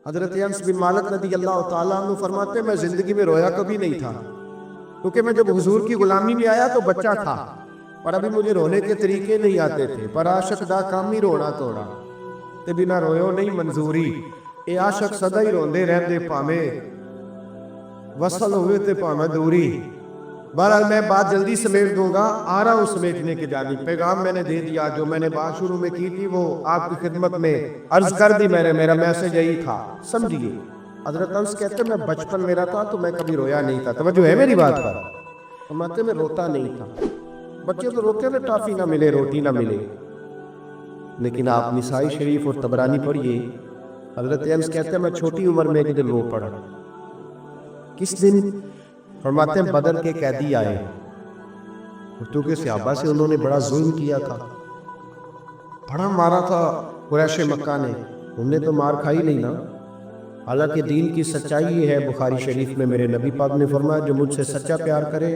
حضرت انس بن مالک رضی اللہ تعالیٰ عنہ فرماتے ہیں میں زندگی میں رویا کبھی نہیں تھا، کیونکہ میں جب حضور کی غلامی میں آیا تو بچہ تھا پر ابھی مجھے رونے کے طریقے نہیں آتے تھے، پر عاشق دا کام ہی رونا توڑا تے بنا رویو نہیں منظوری، اے عاشق سدا ہی روندے رہندے پاویں وصل ہوئے تے پاویں دوری۔ بہرحال میں بات جلدی سمیٹ دوں گا، آ رہا ہوں سمیٹنے کے جانب۔ پیغام میں نے دے دیا، جو میں نے بات شروع میں کی تھی وہ آپ کی خدمت میں عرض کر دی میں نے، میرا میسج یہی تھا، سمجھیے۔ حضرت انس کہتے ہیں میں بچپن میرا تھا تو میں کبھی رویا نہیں تھا، توجہ ہے میری بات پر؟ فرماتے میں روتا نہیں تھا، بچے تو روتے تھے ٹافی نہ ملے روٹی نہ ملے، لیکن آپ نسائی شریف اور طبرانی پڑھیے، حضرت انس کہتے ہیں میں چھوٹی عمر میں ایک دن رو پڑا۔ کس دن؟ فرماتے ہیں بدر کے قیدی آئے، کیونکہ صحابہ سے انہوں نے بڑا ظلم کیا تھا، بڑا مارا تھا قریش مکہ نے، انہوں نے تو مار کھائی نہیں نا۔ حالانکہ دین کی سچائی یہ ہے، بخاری شریف میں میرے نبی پاک نے فرمایا جو مجھ سے سچا پیار کرے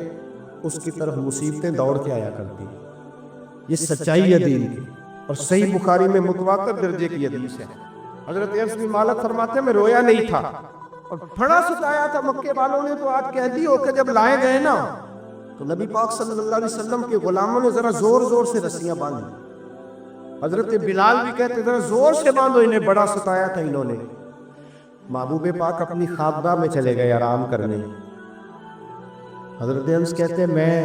اس کی طرف مصیبتیں دوڑ کے آیا کرتی، یہ سچائی ہے دین کی، اور صحیح بخاری میں متواتر درجے کی حدیث ہے۔ حضرت انس بن مالک فرماتے ہیں میں رویا نہیں تھا اور بڑا ستایا تھا مکے والوں نے، تو آج قیدی ہو کے جب لائے گئے نا تو نبی پاک صلی اللہ علیہ وسلم کے غلاموں نے ذرا زور زور سے رسیاں باندھی، حضرت بلال بھی کہتے ذرا زور سے باندھو انہیں، بڑا ستایا تھا انہوں نے۔ محبوب پاک اپنی خوابگاہ میں چلے گئے آرام کرنے۔ حضرت انس کہتے ہیں میں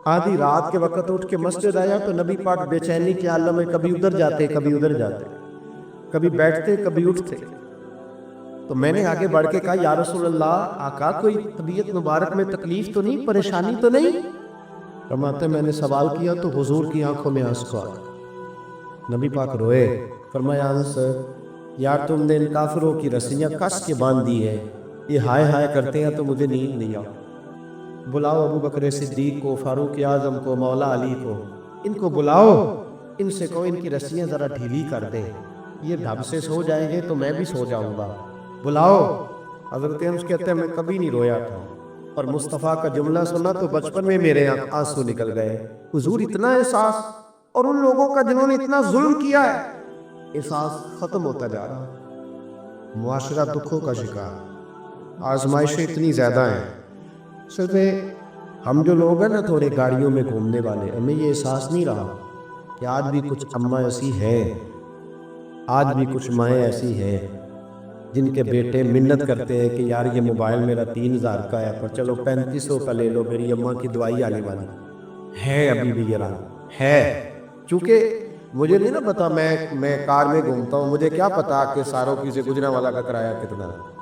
آدھی رات کے وقت اٹھ کے مسجد آیا تو نبی پاک بے چینی کے عالم میں کبھی ادھر جاتے کبھی ادھر جاتے، کبھی بیٹھتے کبھی اٹھتے، تو میں نے آگے بڑھ کے کہا یا رسول اللہ، آقا کوئی طبیعت مبارک میں تکلیف تو نہیں، پریشانی تو نہیں؟ فرماتے میں نے سوال کیا تو حضور کی آنکھوں میں آنسو آ گئے، نبی پاک روئے، فرمایا انس یار تم نے ان کافروں کی رسیاں کس کے باندھ دی ہے، یہ ہائے ہائے کرتے ہیں تو مجھے نیند نہیں آتی، بلاؤ ابو بکر صدیق کو، فاروق اعظم کو، مولا علی کو، ان کو بلاؤ، ان سے کہو ان کی رسیاں ذرا ڈھیلی کر دیں، یہ ڈھب سے سو جائیں گے تو میں بھی سو جاؤں گا، بلاؤ۔ حضرت انس کہتے ہیں میں کبھی نہیں رویا تھا، اور مصطفیٰ کا جملہ سنا تو بچپن میں میرے آنسو نکل گئے۔ حضور اتنا احساس، اور ان لوگوں کا جنہوں نے اتنا ظلم کیا ہے، احساس ختم ہوتا جا رہا، معاشرہ دکھوں کا شکار، آزمائشیں اتنی زیادہ ہیں۔ صرف ہم جو لوگ ہیں نا تھوڑے گاڑیوں میں گھومنے والے، ہمیں یہ احساس نہیں رہا کہ آج بھی کچھ اماں ایسی ہے، آج بھی کچھ مائیں ایسی ہیں جن کے بیٹے منت کرتے ہیں کہ یار یہ موبائل میرا 3000 کا ہے پر چلو 3500 کا لے لو، میری اماں کی دوائی آنے والی ہے، ابھی بھی یہ رہا ہے۔ چونکہ مجھے نہیں نا پتا، میں کار میں گھومتا ہوں، مجھے کیا پتا کہ ساروکی سے گجرانوالہ کا کرایہ کتنا ہے،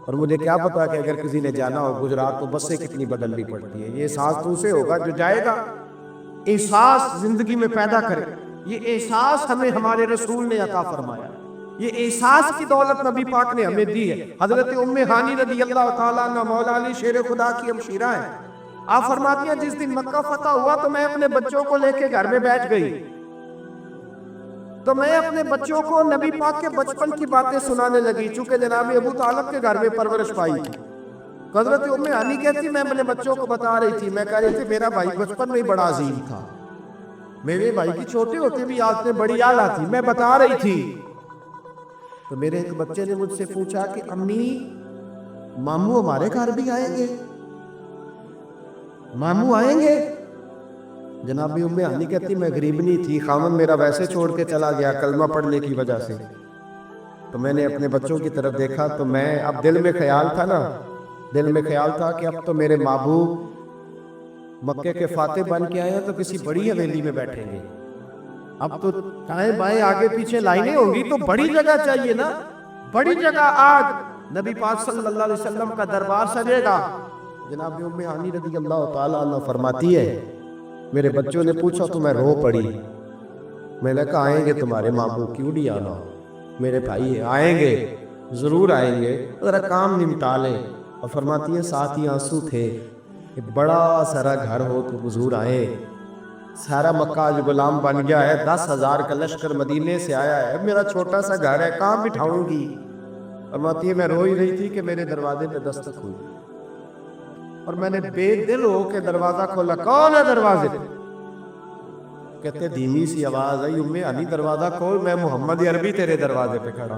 اور مجھے کیا پتا کہ اگر کسی نے جانا ہو گجرات تو بسیں کتنی بدلنی پڑتی ہیں۔ یہ احساس تو اسے ہوگا جو جائے گا، احساس زندگی میں پیدا کرے، یہ احساس ہمیں ہمارے رسول نے عطا فرمایا، یہ احساس کی دولت نبی پاک نے ہمیں دی ہے۔ حضرت ام ہانی رضی اللہ تعالیٰ عنہ مولا علی شیر خدا کی ہمشیرہ ہیں، آپ فرماتی ہیں جس دن مکہ فتح ہوا تو میں اپنے بچوں کو لے کے گھر میں بیٹھ گئی، تو میں اپنے بچوں کو نبی پاک کے بچپن کی باتیں سنانے لگی، چونکہ جناب ابو طالب کے گھر میں پرورش پائی تھی۔ حضرت ام ہانی کہتی میں اپنے بچوں کو بتا رہی تھی، میں کہہ رہی تھی میرا بھائی بچپن میں بڑا عظیم تھا، میرے بھائی کی چھوٹے ہوتے بھی آج میں بڑی اعلیٰ تھی، میں بتا رہی تھی، تو میرے ایک بچے نے مجھ سے پوچھا کہ امی ماموں ہمارے گھر بھی آئیں گے، ماموں آئیں گے؟ جناب ام ہانی کہتی میں غریبنی تھی، خامن میرا ویسے چھوڑ کے چلا گیا کلمہ پڑھنے کی وجہ سے، تو میں نے اپنے بچوں کی طرف دیکھا تو میں اب دل میں خیال تھا نا، دل میں خیال تھا کہ اب تو میرے محبوب مکے کے فاتح بن کے آئے ہیں تو کسی بڑی حویلی میں بیٹھیں گے، اب تو دائیں بائیں آگے پیچھے لائنیں ہوں گی تو بڑی جگہ چاہیے نا، بڑی جگہ آج نبی پاک صلی اللہ علیہ وسلم کا دربار سجے گا۔ جناب ام ہانی رضی اللہ تعالیٰ عنہ فرماتی ہے میرے بچوں نے پوچھا تو میں رو پڑی، میں نے کہا آئیں گے تمہارے ماموں، کیوں نہیں آنا، میرے بھائی آئیں گے، ضرور آئیں گے، ذرا کام نمٹا لیں۔ اور فرماتی ہیں ساتھ ہی آنسو تھے کہ بڑا سارا گھر ہو تو حضور آئیں، سارا مکہ آج غلام بن گیا ہے، 10,000 کا لشکر مدینے سے آیا ہے، میرا چھوٹا سا گھر ہے، کہاں بٹھاؤں گی؟ فرماتی ہے میں رو ہی رہی تھی کہ میرے دروازے پہ دستک ہوئی، اور میں نے بے دل ہو کے دروازہ کھولا، کون ہے دروازے پہ؟ کہتے دھیمی سی آواز آئی ام ہانی دروازہ کھول، میں محمد عربی تیرے دروازے پہ کھڑا،